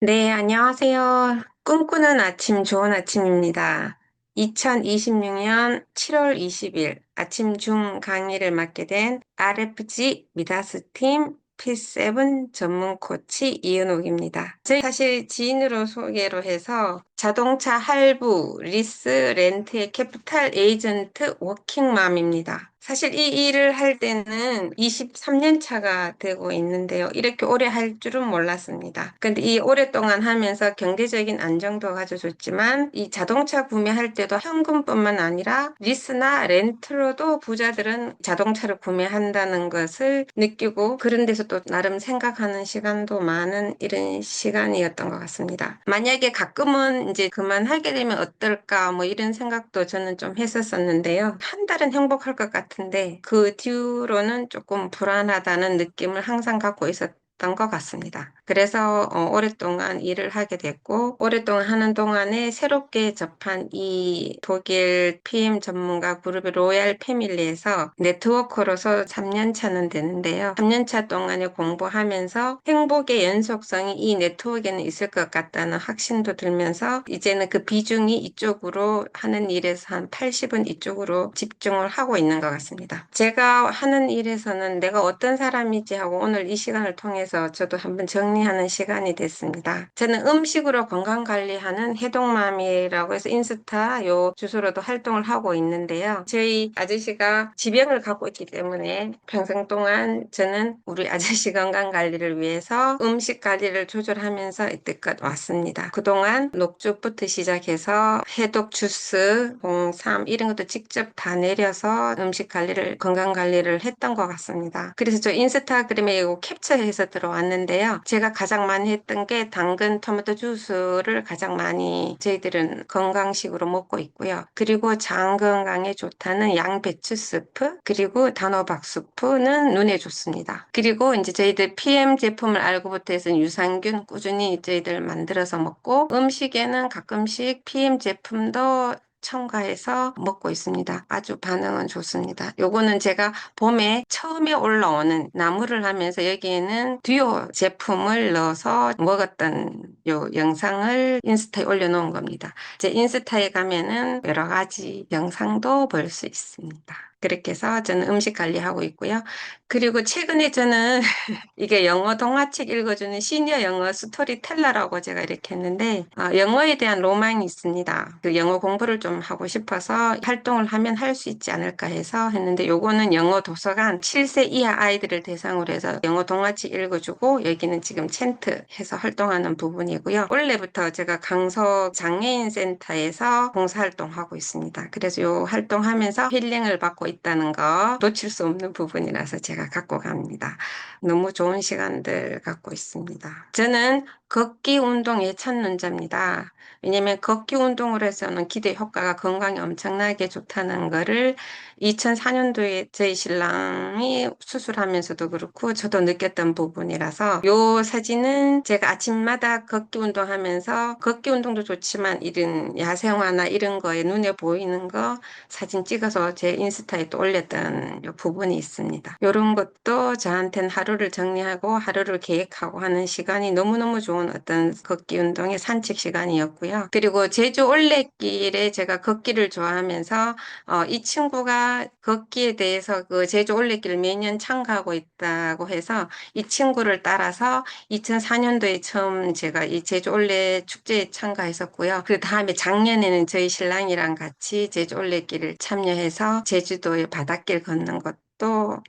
네, 안녕하세요. 꿈꾸는 아침 좋은 아침입니다. 2026년 7월 20일 아침 중 강의를 맡게 된 RFG 미다스 팀 P7 전문 코치 이은옥입니다. 저희 사실 지인으로 소개로 해서 자동차 할부, 리스, 렌트의 캐피탈 에이전트 워킹맘입니다. 사실 이 일을 할 때는 23년 차가 되고 있는데요. 이렇게 오래 할 줄은 몰랐습니다. 근데 이 오랫동안 하면서 경제적인 안정도 가져줬지만 이 자동차 구매할 때도 현금뿐만 아니라 리스나 렌트로도 부자들은 자동차를 구매한다는 것을 느끼고 그런 데서 또 나름 생각하는 시간도 많은 이런 시간이었던 것 같습니다. 만약에 가끔은 이제 그만하게 되면 어떨까 뭐 이런 생각도 저는 좀 했었었는데요. 한 달은 행복할 것 같은데 그 뒤로는 조금 불안하다는 느낌을 항상 갖고 있었던 것 같습니다. 그래서 오랫동안 일을 하게 됐고 오랫동안 하는 동안에 새롭게 접한 이 독일 PM 전문가 그룹의 로얄 패밀리에서 네트워커로서 3년 차는 되는데요. 3년 차 동안에 공부하면서 행복의 연속성이 이 네트워크에는 있을 것 같다는 확신도 들면서 이제는 그 비중이 이쪽으로 하는 일에서 한 80은 이쪽으로 집중을 하고 있는 것 같습니다. 제가 하는 일에서는 내가 어떤 사람이지 하고 오늘 이 시간을 통해서 저도 한번 정리하는 시간이 됐습니다. 저는 음식으로 건강 관리하는 해동맘이라고 해서 인스타 요 주소로도 활동을 하고 있는데요. 저희 아저씨가 지병을 갖고 있기 때문에 평생 동안 저는 우리 아저씨 건강 관리를 위해서 음식 관리를 조절하면서 이때껏 왔습니다. 그동안 녹즙부터 시작해서 해독 주스, 홍삼 이런 것도 직접 다 내려서 음식 관리를 건강 관리를 했던 것 같습니다. 그래서 저 인스타그램에 이거 캡처해서 들어왔는데요. 제가 가장 많이 했던 게 당근 토마토 주스를 가장 많이 저희들은 건강식으로 먹고 있고요. 그리고 장 건강에 좋다는 양배추 스프 그리고 단호박 스프는 눈에 좋습니다. 그리고 이제 저희들 PM 제품을 알고부터 해서 유산균 꾸준히 저희들 만들어서 먹고 음식에는 가끔씩 PM 제품도 첨가해서 먹고 있습니다. 아주 반응은 좋습니다. 요거는 제가 봄에 처음에 올라오는 나무를 하면서 여기에는 듀오 제품을 넣어서 먹었던 요 영상을 인스타에 올려놓은 겁니다. 제 인스타에 가면은 여러 가지 영상도 볼 수 있습니다. 그렇게 해서 저는 음식 관리하고 있고요. 그리고 최근에 저는 이게 영어 동화책 읽어주는 시니어 영어 스토리텔러라고 제가 이렇게 했는데 영어에 대한 로망이 있습니다. 그 영어 공부를 좀 하고 싶어서 활동을 하면 할 수 있지 않을까 해서 했는데 요거는 영어 도서관 7세 이하 아이들을 대상으로 해서 영어 동화책 읽어주고 여기는 지금 챈트 해서 활동하는 부분이고요. 올해부터 제가 강서 장애인 센터에서 봉사활동하고 있습니다. 그래서 요 활동하면서 힐링을 받고 있다는 거 놓칠 수 없는 부분이라서 제가 갖고 갑니다. 너무 좋은 시간들 갖고 있습니다. 저는 걷기 운동의 첫눈자입니다. 왜냐면 걷기 운동을 해서는 기대 효과가 건강에 엄청나게 좋다는 거를 2004년도에 저희 신랑이 수술하면서도 그렇고 저도 느꼈던 부분이라서 요 사진은 제가 아침마다 걷기 운동하면서 걷기 운동도 좋지만 이런 야생화나 이런 거에 눈에 보이는 거 사진 찍어서 제 인스타에 또 올렸던 요 부분이 있습니다. 이런 것도 저한테는 하루를 정리하고 하루를 계획하고 하는 시간이 너무너무 좋은 어떤 걷기 운동의 산책 시간이었고요. 그리고 제주 올레길에 제가 걷기를 좋아하면서 이 친구가 걷기에 대해서 그 제주 올레길을 매년 참가하고 있다고 해서 이 친구를 따라서 2004년도에 처음 제가 이 제주 올레 축제에 참가했었고요. 그 다음에 작년에는 저희 신랑이랑 같이 제주 올레길을 참여해서 제주도의 바닷길 걷는 것도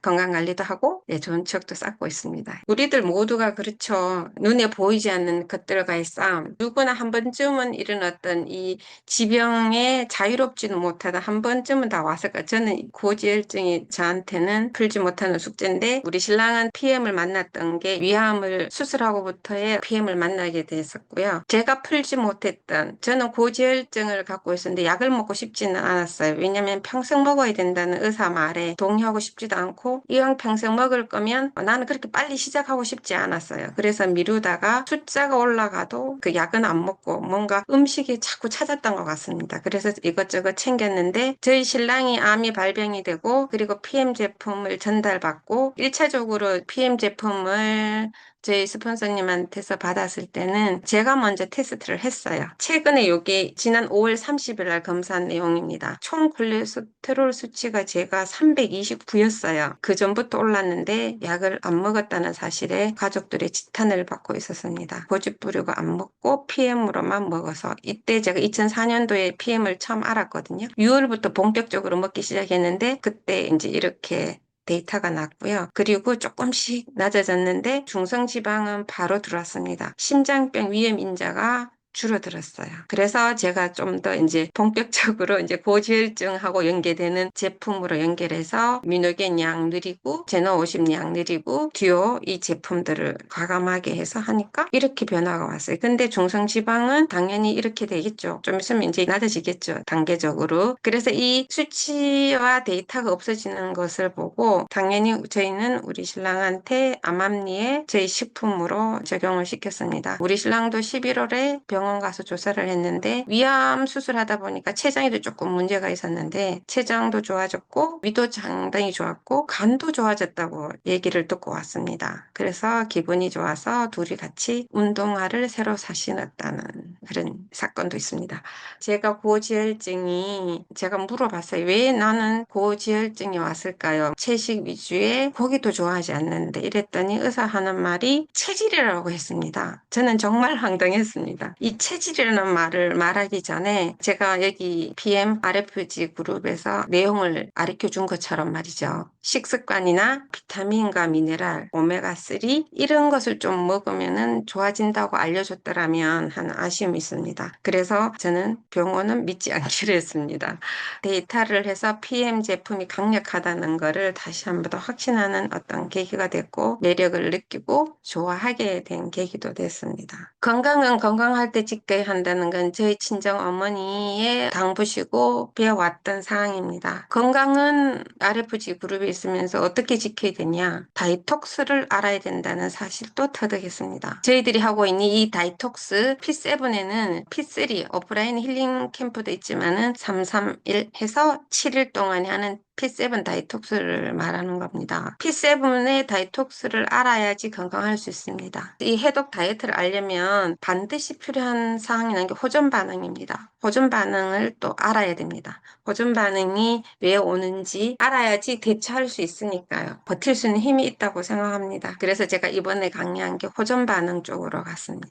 건강관리도 하고 좋은 추억도 쌓고 있습니다. 우리들 모두가 그렇죠. 눈에 보이지 않는 것들과의 싸움. 누구나 한 번쯤은 이런 어떤 이 지병에 자유롭지는 못하다 한 번쯤은 다 왔을 거예요. 저는 고지혈증이 저한테는 풀지 못하는 숙제인데 우리 신랑은 PM을 만났던 게 위암을 수술하고부터의 PM을 만나게 됐었고요. 제가 풀지 못했던 저는 고지혈증을 갖고 있었는데 약을 먹고 싶지는 않았어요. 왜냐하면 평생 먹어야 된다는 의사 말에 동의하고 싶지 싶지도 않고 이왕 평생 먹을 거면 나는 그렇게 빨리 시작하고 싶지 않았어요. 그래서 미루다가 숫자가 올라가도 그 약은 안 먹고 뭔가 음식이 자꾸 찾았던 것 같습니다. 그래서 이것저것 챙겼는데 저희 신랑이 암이 발병이 되고 그리고 PM 제품을 전달받고 1차적으로 PM 제품을 저희 스폰서님한테서 받았을 때는 제가 먼저 테스트를 했어요. 최근에 요게 지난 5월 30일 날 검사한 내용입니다. 총 콜레스테롤 수치가 제가 329였어요. 그 전부터 올랐는데 약을 안 먹었다는 사실에 가족들의 지탄을 받고 있었습니다. 고집 부리고 안 먹고 PM으로만 먹어서 이때 제가 2004년도에 PM을 처음 알았거든요. 6월부터 본격적으로 먹기 시작했는데 그때 이제 이렇게 데이터가 났고요. 그리고 조금씩 낮아졌는데 중성지방은 바로 들어왔습니다. 심장병 위험 인자가 줄어들었어요. 그래서 제가 좀 더 이제 본격적으로 이제 고지혈증하고 연계되는 제품으로 연결해서 미노겐 약 느리고 제노50 약 느리고 듀오 이 제품들을 과감하게 해서 하니까 이렇게 변화가 왔어요. 근데 중성지방은 당연히 이렇게 되겠죠. 좀 있으면 이제 낮아지겠죠. 단계적으로. 그래서 이 수치와 데이터가 없어지는 것을 보고 당연히 저희는 우리 신랑한테 암암리에 저희 식품으로 적용을 시켰습니다. 우리 신랑도 11월에 병원 가서 조사를 했는데 위암 수술하다 보니까 췌장에도 조금 문제가 있었는데 췌장도 좋아졌고 위도 상당히 좋았고 간도 좋아졌다고 얘기를 듣고 왔습니다. 그래서 기분이 좋아서 둘이 같이 운동화를 새로 사신었다는 그런 사건도 있습니다. 제가 고지혈증이 제가 물어봤어요. 왜 나는 고지혈증이 왔을까요? 채식 위주의 고기도 좋아하지 않는데 이랬더니 의사 하는 말이 체질이라고 했습니다. 저는 정말 황당했습니다. 이 체질이라는 말을 말하기 전에 제가 여기 PM RFG 그룹에서 내용을 가르쳐 준 것처럼 말이죠. 식습관이나 비타민과 미네랄, 오메가3 이런 것을 좀 먹으면 좋아진다고 알려줬더라면 하는 아쉬움이 있습니다. 그래서 저는 병원은 믿지 않기로 했습니다. 데이터를 해서 PM 제품이 강력하다는 것을 다시 한 번 더 확신하는 어떤 계기가 됐고 매력을 느끼고 좋아하게 된 계기도 됐습니다. 건강은 건강할 때 지켜야 한다는 건 저희 친정 어머니의 당부시고 배워왔던 사항입니다. 건강은 RFG 그룹에 있으면서 어떻게 지켜야 되냐? 다이톡스를 알아야 된다는 사실도 터득했습니다. 저희들이 하고 있는 이 다이톡스 P7에는 P3 오프라인 힐링 캠프도 있지만은 331 해서 7일 동안에 하는 P7 다이톡스를 말하는 겁니다. P7의 다이톡스를 알아야지 건강할 수 있습니다. 이 해독 다이어트를 알려면 반드시 필요한 사항이라는 게 호전 반응입니다. 호전 반응을 또 알아야 됩니다. 호전 반응이 왜 오는지 알아야지 대처할 수 있으니까요. 버틸 수 있는 힘이 있다고 생각합니다. 그래서 제가 이번에 강의한 게 호전 반응 쪽으로 갔습니다.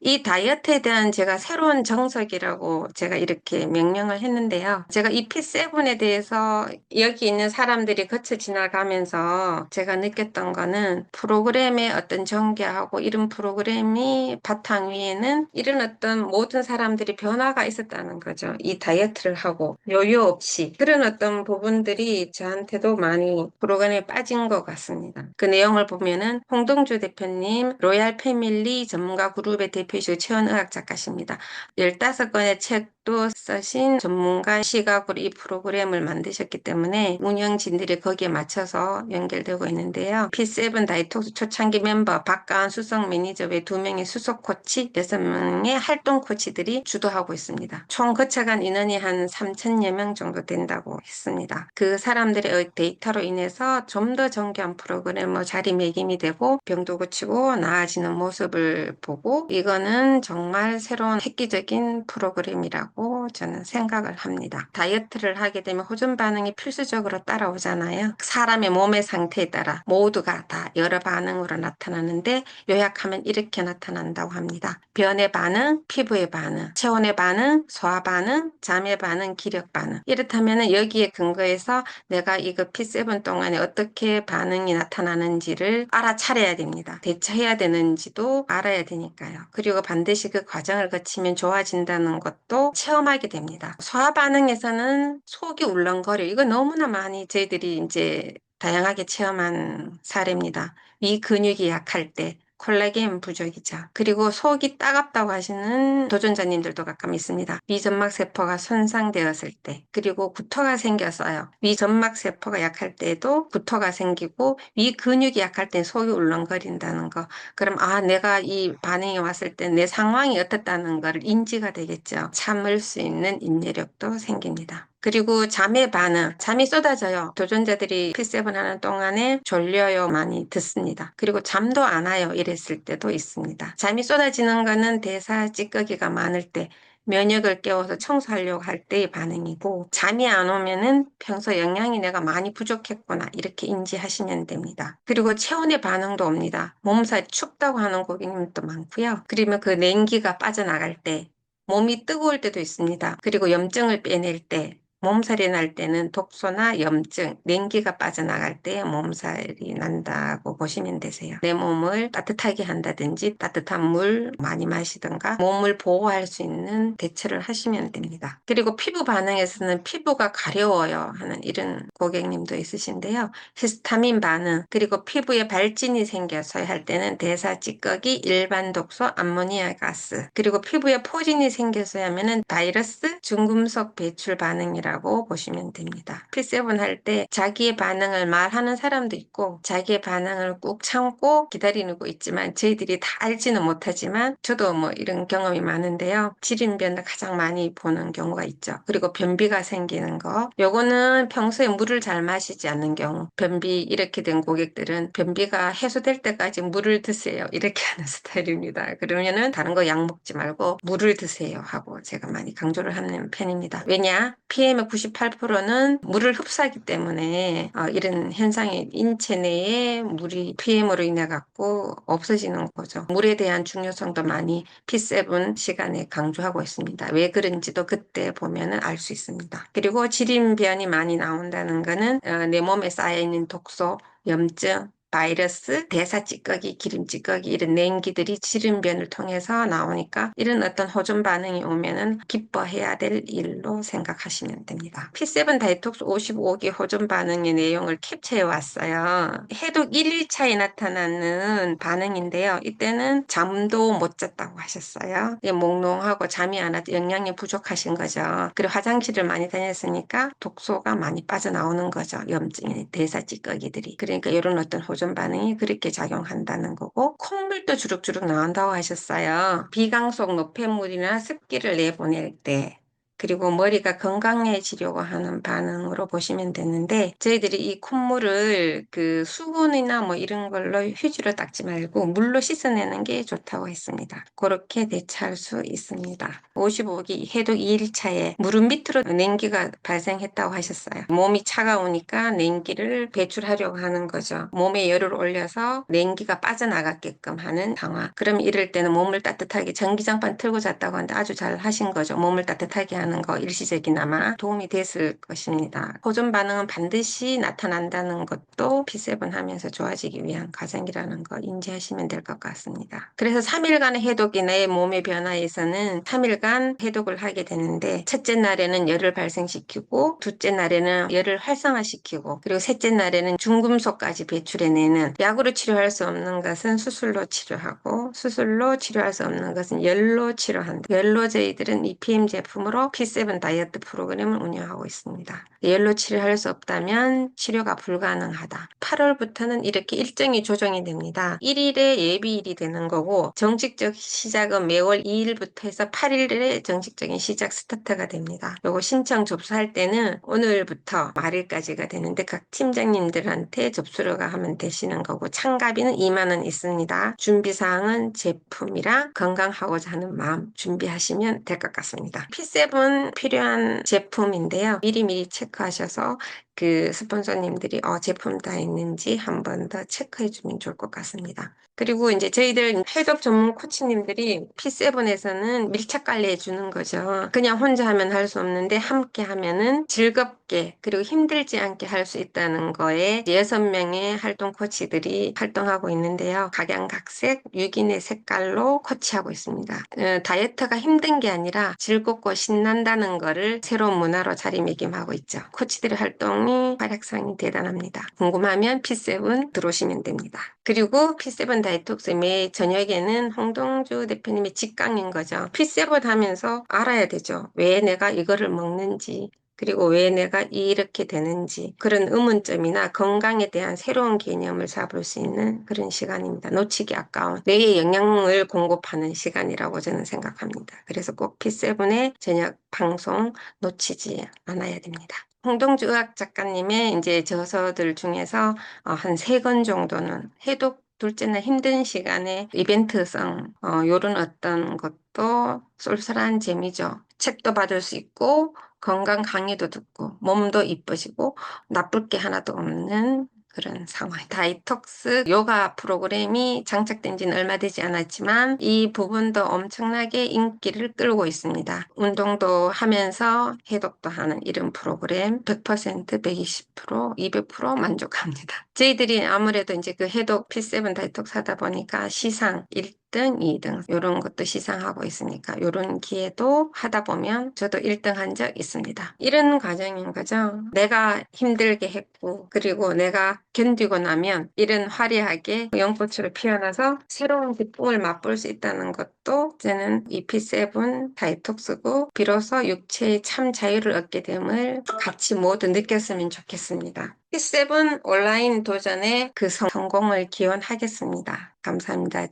이 다이어트에 대한 제가 새로운 정석이라고 제가 이렇게 명명을 했는데요. 제가 이 P7에 대해서 여기 있는 사람들이 거쳐 지나가면서 제가 느꼈던 거는 프로그램의 어떤 전개하고 이런 프로그램이 바탕 위에는 이런 어떤 모든 사람들이 변화가 있었다는 거죠. 이 다이어트를 하고 여유 없이 그런 어떤 부분들이 저한테도 많이 프로그램에 빠진 것 같습니다. 그 내용을 보면은 홍동주 대표님 로얄 패밀리 전문가 그룹의 대표이시고 체온의학 작가십니다. 15권의 책도 쓰신 전문가 시각으로 이 프로그램을 만드셨기 때문에 운영진들이 거기에 맞춰서 연결되고 있는데요. P7 다이톡스 초창기 멤버 박가은 수석 매니저 외 2명의 수석 코치, 6명의 활동 코치들이 주도하고 있습니다. 총 거쳐간 인원이 한 3,000여 명 정도 된다고 했습니다. 그 사람들의 데이터로 인해서 좀 더 정교한 프로그램 자리매김이 되고 병도 고치고 나아지는 모습을 보고 이거는 정말 새로운 획기적인 프로그램이라고 저는 생각을 합니다. 다이어트를 하게 되면 호전 반응이 필수적으로 따라오잖아요. 사람의 몸의 상태에 따라 모두가 다 여러 반응으로 나타나는데 요약하면 이렇게 나타난다고 합니다. 변의 반응, 피부의 반응, 체온의 반응, 소화 반응, 잠의 반응, 기력 반응. 이렇다면 여기에 근거해서 내가 이거 P7 동안에 어떻게 반응이 나타나는지를 알아차려야 됩니다. 대처해야 되는지도 알아야 되니까요. 그리고 반드시 그 과정을 거치면 좋아진다는 것도 체험하게 됩니다. 소화 반응에서는 속이 울렁거려. 이거 너무나 많이 저희들이 이제 다양하게 체험한 사례입니다. 위 근육이 약할 때, 콜라겐 부족이죠. 그리고 속이 따갑다고 하시는 도전자님들도 가끔 있습니다. 위점막 세포가 손상되었을 때, 그리고 구토가 생겼어요. 위점막 세포가 약할 때에도 구토가 생기고 위 근육이 약할 때 속이 울렁거린다는 거. 그럼 내가 이 반응이 왔을 때 내 상황이 어떻다는 걸 인지가 되겠죠. 참을 수 있는 인내력도 생깁니다. 그리고 잠의 반응, 잠이 쏟아져요. 도전자들이 P7 하는 동안에 졸려요 많이 듣습니다. 그리고 잠도 안 와요 이랬을 때도 있습니다. 잠이 쏟아지는 거는 대사 찌꺼기가 많을 때, 면역을 깨워서 청소하려고 할 때의 반응이고, 잠이 안 오면은 평소 영양이 내가 많이 부족했구나 이렇게 인지하시면 됩니다. 그리고 체온의 반응도 옵니다. 몸살이 춥다고 하는 고객님도 많고요. 그러면 그 냉기가 빠져나갈 때, 몸이 뜨거울 때도 있습니다. 그리고 염증을 빼낼 때, 몸살이 날 때는 독소나 염증, 냉기가 빠져나갈 때 몸살이 난다고 보시면 되세요. 내 몸을 따뜻하게 한다든지 따뜻한 물 많이 마시든가 몸을 보호할 수 있는 대처를 하시면 됩니다. 그리고 피부 반응에서는 피부가 가려워요 하는 이런 고객님도 있으신데요. 히스타민 반응, 그리고 피부에 발진이 생겨서 할 때는 대사 찌꺼기, 일반 독소, 암모니아 가스, 그리고 피부에 포진이 생겨서 하면은 바이러스, 중금속 배출 반응이라고 보시면 됩니다. P7 할 때 자기의 반응을 말하는 사람도 있고 자기의 반응을 꾹 참고 기다리는 거 있지만, 저희들이 다 알지는 못하지만 저도 뭐 이런 경험이 많은데요. 질인변을 가장 많이 보는 경우가 있죠. 그리고 변비가 생기는 거, 요거는 평소에 물을 잘 마시지 않는 경우, 변비 이렇게 된 고객들은 변비가 해소될 때까지 물을 드세요 이렇게 하는 스타일입니다. 그러면은 다른 거 약 먹지 말고 물을 드세요 하고 제가 많이 강조를 하는 편입니다. 왜냐? PM의 98%는 물을 흡수하기 때문에 이런 현상이 인체 내에 물이 PM으로 인해 갖고 없어지는 거죠. 물에 대한 중요성도 많이 P7 시간에 강조하고 있습니다. 왜 그런지도 그때 보면은 알 수 있습니다. 그리고 질인변이 많이 나온다는 거는 내 몸에 쌓여있는 독소, 염증, 바이러스, 대사 찌꺼기, 기름 찌꺼기 이런 냉기들이 질인변을 통해서 나오니까 이런 어떤 호전 반응이 오면은 기뻐해야 될 일로 생각하시면 됩니다. P7 다이톡스 55기 호전 반응의 내용을 캡처해 왔어요. 해독 1일차에 나타나는 반응인데요. 이때는 잠도 못 잤다고 하셨어요. 몽롱하고 잠이 안 와서 영양이 부족하신 거죠. 그리고 화장실을 많이 다녔으니까 독소가 많이 빠져나오는 거죠. 염증이, 대사 찌꺼기들이. 그러니까 이런 어떤 호전 반응이 그렇게 작용한다는 거고, 콧물도 주룩주룩 나온다고 하셨어요. 비강속 노폐물이나 습기를 내보낼 때, 그리고 머리가 건강해지려고 하는 반응으로 보시면 되는데, 저희들이 이 콧물을 그 수건이나 뭐 이런 걸로 휴지로 닦지 말고 물로 씻어내는 게 좋다고 했습니다. 그렇게 대처할 수 있습니다. 55기 해독 2일차에 무릎 밑으로 냉기가 발생했다고 하셨어요. 몸이 차가우니까 냉기를 배출하려고 하는 거죠. 몸에 열을 올려서 냉기가 빠져나가게끔 하는 상황. 그럼 이럴 때는 몸을 따뜻하게, 전기장판 틀고 잤다고 하는데 아주 잘 하신 거죠. 몸을 따뜻하게 하는 거 일시적이나마 도움이 됐을 것입니다. 호전 반응은 반드시 나타난다는 것도 P7 하면서 좋아지기 위한 과정이라는 거 인지하시면 될 것 같습니다. 그래서 3일간의 해독이 내 몸의 변화에서는 3일간 해독을 하게 되는데, 첫째 날에는 열을 발생시키고 둘째 날에는 열을 활성화시키고, 그리고 셋째 날에는 중금속까지 배출해내는, 약으로 치료할 수 없는 것은 수술로 치료하고 수술로 치료할 수 없는 것은 열로 치료한다. 열로 저희들은 EPM 제품으로 P7 다이어트 프로그램을 운영하고 있습니다. 열로 치료할 수 없다면 치료가 불가능하다. 8월부터는 이렇게 일정이 조정이 됩니다. 1일에 예비일이 되는 거고, 정식적 시작은 매월 2일부터 해서 8일에 정식적인 시작 스타트가 됩니다. 요거 신청 접수할 때는 오늘부터 말일까지가 되는데 각 팀장님들한테 접수료가 하면 되시는 거고, 참가비는 2만 원 있습니다. 준비사항은 제품이랑 건강하고자 하는 마음 준비하시면 될 것 같습니다. P7 필요한 제품인데요. 미리미리 체크하셔서 그 스폰서님들이 제품 다 있는지 한 번 더 체크해 주면 좋을 것 같습니다. 그리고 이제 저희들 해독 전문 코치님들이 P7에서는 밀착 관리해 주는 거죠. 그냥 혼자 하면 할 수 없는데 함께 하면은 즐겁게 그리고 힘들지 않게 할 수 있다는 거에 6명의 활동 코치들이 활동하고 있는데요. 각양각색 6인의 색깔로 코치하고 있습니다. 다이어트가 힘든 게 아니라 즐겁고 신난다는 거를 새로운 문화로 자리매김하고 있죠. 코치들의 활동은 활동이 활약상이 대단합니다. 궁금하면 P7 들어오시면 됩니다. 그리고 P7 다이톡스 매 저녁에는 홍동주 대표님의 직강인 거죠. P7 하면서 알아야 되죠. 왜 내가 이거를 먹는지, 그리고 왜 내가 이렇게 되는지, 그런 의문점이나 건강에 대한 새로운 개념을 잡을 수 있는 그런 시간입니다. 놓치기 아까운 뇌에 영양을 공급하는 시간이라고 저는 생각합니다. 그래서 꼭 P7의 저녁 방송 놓치지 않아야 됩니다. 홍동주 의학 작가님의 이제 저서들 중에서 한 3권 정도는 해독 둘째 날 힘든 시간에 이벤트성 요런 어떤 것도 쏠쏠한 재미죠. 책도 받을 수 있고 건강 강의도 듣고 몸도 이뻐지고 나쁠 게 하나도 없는 그런 상황. 다이톡스 요가 프로그램이 장착된 지는 얼마 되지 않았지만 이 부분도 엄청나게 인기를 끌고 있습니다. 운동도 하면서 해독도 하는 이런 프로그램 100%, 120%, 200% 만족합니다. 저희들이 아무래도 이제 그 해독 P7 다이톡스 하다 보니까 시상 1등, 2등 이런 것도 시상하고 있으니까 이런 기회도 하다 보면 저도 1등 한 적 있습니다. 이런 과정인 거죠. 내가 힘들게 했고 그리고 내가 견디고 나면 이런 화려하게 연꽃으로 피어나서 새로운 기쁨을 맛볼 수 있다는 것도 저는 이 P7 다이톡스고 비로소 육체의 참 자유를 얻게 됨을 같이 모두 느꼈으면 좋겠습니다. P7 온라인 도전의 그 성공을 기원하겠습니다. 감사합니다.